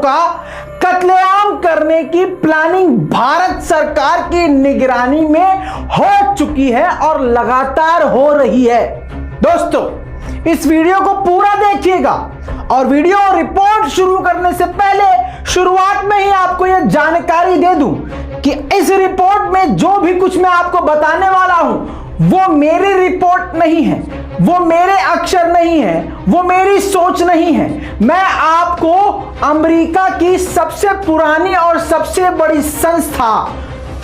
का कत्लेआम करने की प्लानिंग भारत सरकार की निगरानी में हो चुकी है और लगातार हो रही है। दोस्तों, इस वीडियो को पूरा देखिएगा और वीडियो रिपोर्ट शुरू करने से पहले शुरुआत में ही आपको यह जानकारी दे दूं कि इस रिपोर्ट में जो भी कुछ मैं आपको बताने वाला हूं वो मेरी रिपोर्ट नहीं है, वो मेरे अक्षर नहीं है, वो मेरी सोच नहीं है। मैं आपको अमेरिका की सबसे पुरानी और सबसे बड़ी संस्था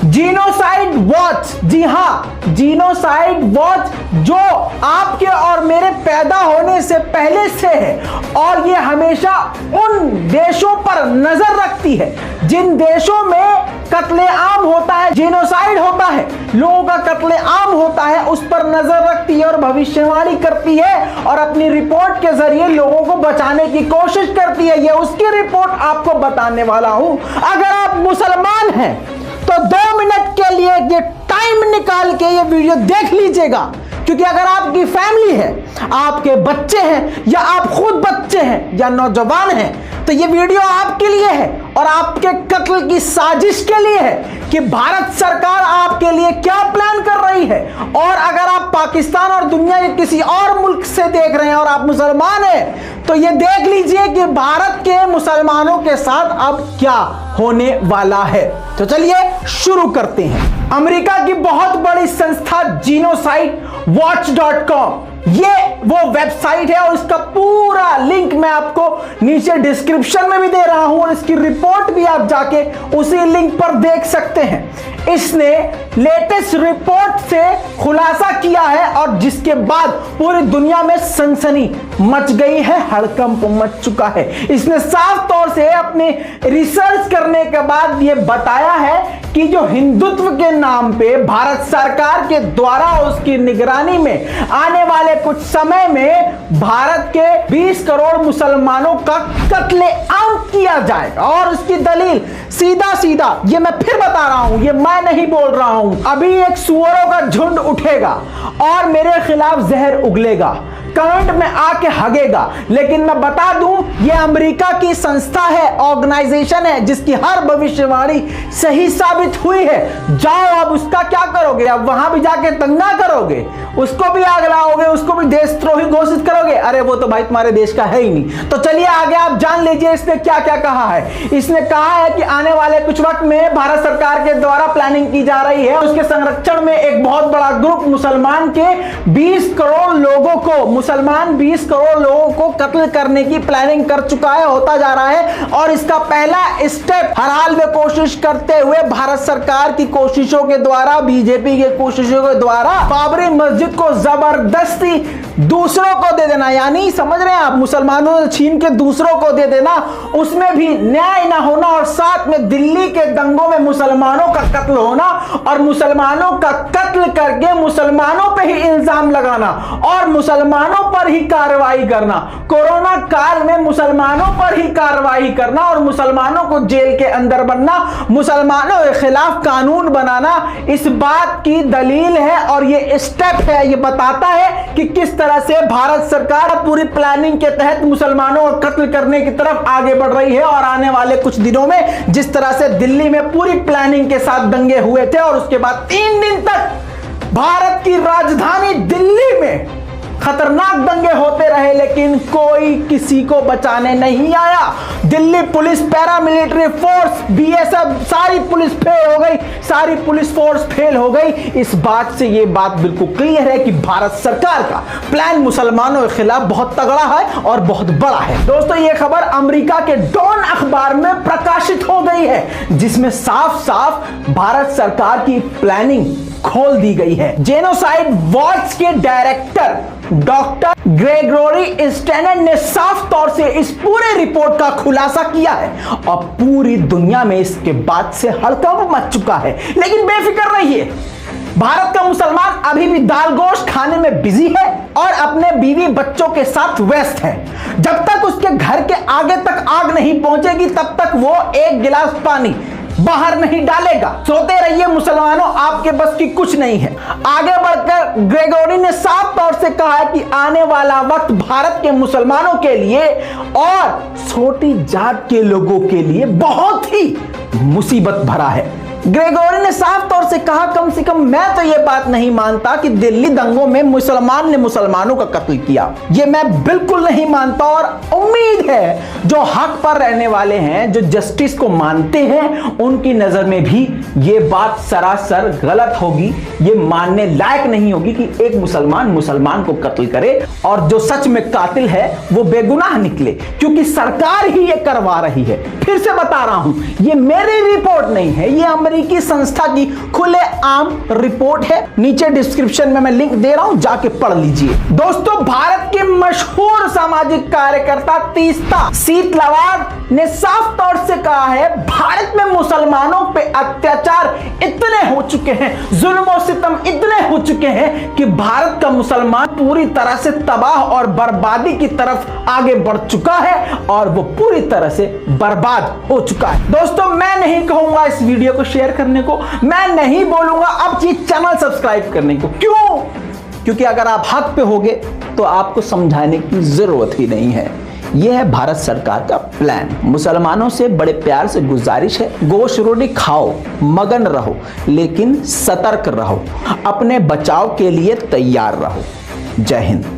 जीनोसाइड वॉच, जी हां, जीनोसाइड वॉच, जो आपके और मेरे पैदा होने से पहले से है और ये हमेशा उन देशों पर नजर रखती है जिन देशों में कत्लेआम होता है, जीनोसाइड होता है, लोगों का कत्लेआम होता है, उस पर नजर रखती है और भविष्यवाणी करती है और अपनी रिपोर्ट के जरिए लोगों को बचाने की कोशिश करती है। ये उसकी रिपोर्ट आपको बताने वाला हूं। अगर आप मुसलमान हैं तो 2 मिनट के लिए ये टाइम निकाल के ये वीडियो देख लीजिएगा, क्योंकि अगर आपकी फैमिली है, आपके बच्चे हैं या आप खुद बच्चे हैं या नौजवान हैं, तो ये वीडियो आपके लिए है और आपके कत्ल की साजिश के लिए है कि भारत सरकार आपके लिए क्या प्लान कर रही है। और अगर आप पाकिस्तान और दुनिया के किसी और मुल्क से देख रहे हैं और आप मुसलमान हैं, तो ये देख लीजिए कि भारत के मुसलमानों के साथ अब क्या होने वाला है। तो चलिए शुरू करते हैं। अमेरिका की बहुत बड़ी संस्था genocideWatch.com, ये वो वेबसाइट है और इसका पूरा लिंक मैं आपको नीचे डिस्क्रिप्शन में भी दे रहा हूं और इसकी रिपोर्ट भी आप जाके उसी लिंक पर देख सकते हैं। इसने लेटेस्ट रिपोर्ट से खुलासा किया है और जिसके बाद पूरी दुनिया में सनसनी मच गई है, हड़कंप मच चुका है। इसने साफ तौर से अपने रिसर्च करने के बाद यह बताया है कि जो हिंदुत्व के नाम पे भारत सरकार के द्वारा उसकी निगरानी में आने वाले कुछ समय में भारत के 20 करोड़ मुसलमानों का कत्लेआम किया जाएगा। और उसकी दलील सीधा सीधा, ये मैं फिर बता रहा हूं, ये मैं नहीं बोल रहा हूं, अभी एक सुअरों का झुंड उठेगा और मेरे खिलाफ जहर उगलेगा, कमेंट में आके हगेगा। लेकिन मैं बता दूं, यह अमेरिका की संस्था है, ऑर्गेनाइजेशन है, जिसकी हर भविष्यवाणी सही साबित हुई है। जाओ, अब उसका क्या करोगे? अब वहां भी जाके दंगा करोगे, उसको भी आग लाओगे, उसको भी देशद्रोही घोषित करोगे? अरे वो तो भाई तुम्हारे देश का है ही नहीं। तो चलिए आगे आप जान लीजिए इसने क्या क्या कहा है। इसने कहा है कि आने वाले कुछ वक्त में भारत सरकार के द्वारा प्लानिंग की जा रही है, उसके संरक्षण में एक बहुत बड़ा ग्रुप मुसलमान के 20 करोड़ लोगों को, मुसलमान 20 करोड़ लोगों को कत्ल करने की प्लानिंग कर चुका है, होता जा रहा है। और इसका पहला स्टेप हर हाल में कोशिश करते हुए भारत सरकार की कोशिशों के द्वारा, बीजेपी के कोशिशों के द्वारा बाबरी मस्जिद को जबरदस्ती दूसरों को दे देना, यानी समझ रहे हैं आप, मुसलमानों से छीन के दूसरों को दे देना, उसमें भी न्याय ना होना और साथ में दिल्ली के दंगों में मुसलमानों का कत्ल होना और मुसलमानों का कत्ल करके मुसलमानों पे ही इल्जाम लगाना और मुसलमानों पर ही कार्रवाई करना, कोरोना काल में मुसलमानों पर ही कार्रवाई करना और मुसलमानों को जेल के अंदर बनना, मुसलमानों के खिलाफ कानून बनाना, इस बात की दलील है और ये स्टेप है। ये बताता है कि किस तरह से भारत सरकार पूरी प्लानिंग के तहत मुसलमानों को कत्ल करने की तरफ आगे बढ़ रही है। और आने वाले कुछ दिनों में जिस तरह से दिल्ली में पूरी प्लानिंग के साथ दंगे हुए थे और उसके बाद 3 दिन तक भारत की राजधानी दिल्ली में खतरनाक दंगे होते रहे, लेकिन कोई किसी को बचाने नहीं आया। Delhi police, paramilitary force, BSF, सारी पुलिस फेल हो गई, सारी पुलिस फोर्स फेल हो गई। इस बात से यह बात बिल्कुल क्लियर है कि भारत सरकार का प्लान मुसलमानों के खिलाफ बहुत तगड़ा है और बहुत बड़ा है। दोस्तों, यह खबर अमेरिका के डॉन अखबार में प्रकाशित हो गई है, जिसमें साफ साफ भारत सरकार की प्लानिंग खोल दी गई है। जेनोसाइड वॉच के डायरेक्टर डॉक्टर ग्रेगोरी स्टेनर ने साफ तौर से इस पूरे रिपोर्ट का खुलासा किया है और पूरी दुनिया में इसके बाद से हड़कंप मच चुका है। लेकिन बेफिक्र रहिए, भारत का मुसलमान अभी भी दाल गोश्त खाने में बिजी है और अपने बीवी बच्चों के साथ व्यस्त है। जब तक उसके घर के आगे तक आग नहीं पहुंचेगी तब तक वो एक गिलास पानी बाहर नहीं डालेगा। सोते रहिए मुसलमानों, आपके बस की कुछ नहीं है। आगे बढ़कर ग्रेगोरी ने साफ तौर से कहा है कि आने वाला वक्त भारत के मुसलमानों के लिए और छोटी जात के लोगों के लिए बहुत ही मुसीबत भरा है। ग्रेगोरी ने साफ तौर से कहा, कम से कम मैं तो यह बात नहीं मानता कि दिल्ली दंगों में मुसलमान ने मुसलमानों का कत्ल किया। यह मैं बिल्कुल नहीं मानता और उम्मीद है जो हक पर रहने वाले हैं, जो जस्टिस को मानते हैं, उनकी नजर में भी यह बात सरासर गलत होगी। यह मानने लायक नहीं होगी कि एक मुसलमान को कत्ल करे और जो सच में कातिल है वो बेगुनाह निकले, क्योंकि सरकार ही यह करवा रही है। फिर से बता रहा हूं, यह मेरी रिपोर्ट नहीं है, यह अमेरिकी संस्था की खुले आम रिपोर्ट है। नीचे डिस्क्रिप्शन में मैं लिंक दे रहा हूं, जाके पढ़ लीजिए। दोस्तों, भारत के मशहूर सामाजिक कार्यकर्ता तीस्ता सीतलवार ने साफ तौर से कहा है, भारत में मुसलमानों पे अत्याचार इतने हो चुके हैं, जुल्म और सितम इतने हो चुके हैं कि भारत का मुसलमान पूरी तरह से तबाह और बर्बादी की तरफ आगे बढ़ चुका है और वो पूरी तरह से बर्बाद हो चुका है। दोस्तों, मैं नहीं कहूंगा इस वीडियो को शेयर करने को, मैं नहीं बोलूंगा अब ये चैनल सब्सक्राइब करने को। क्यों? क्योंकि अगर आप हक पे होगे तो आपको समझाने की जरूरत ही नहीं है। यह है भारत सरकार का प्लान। मुसलमानों से बड़े प्यार से गुजारिश है, गोश्त रोटी खाओ, मगन रहो, लेकिन सतर्क रहो, अपने बचाव के लिए तैयार रहो। जय हिंद।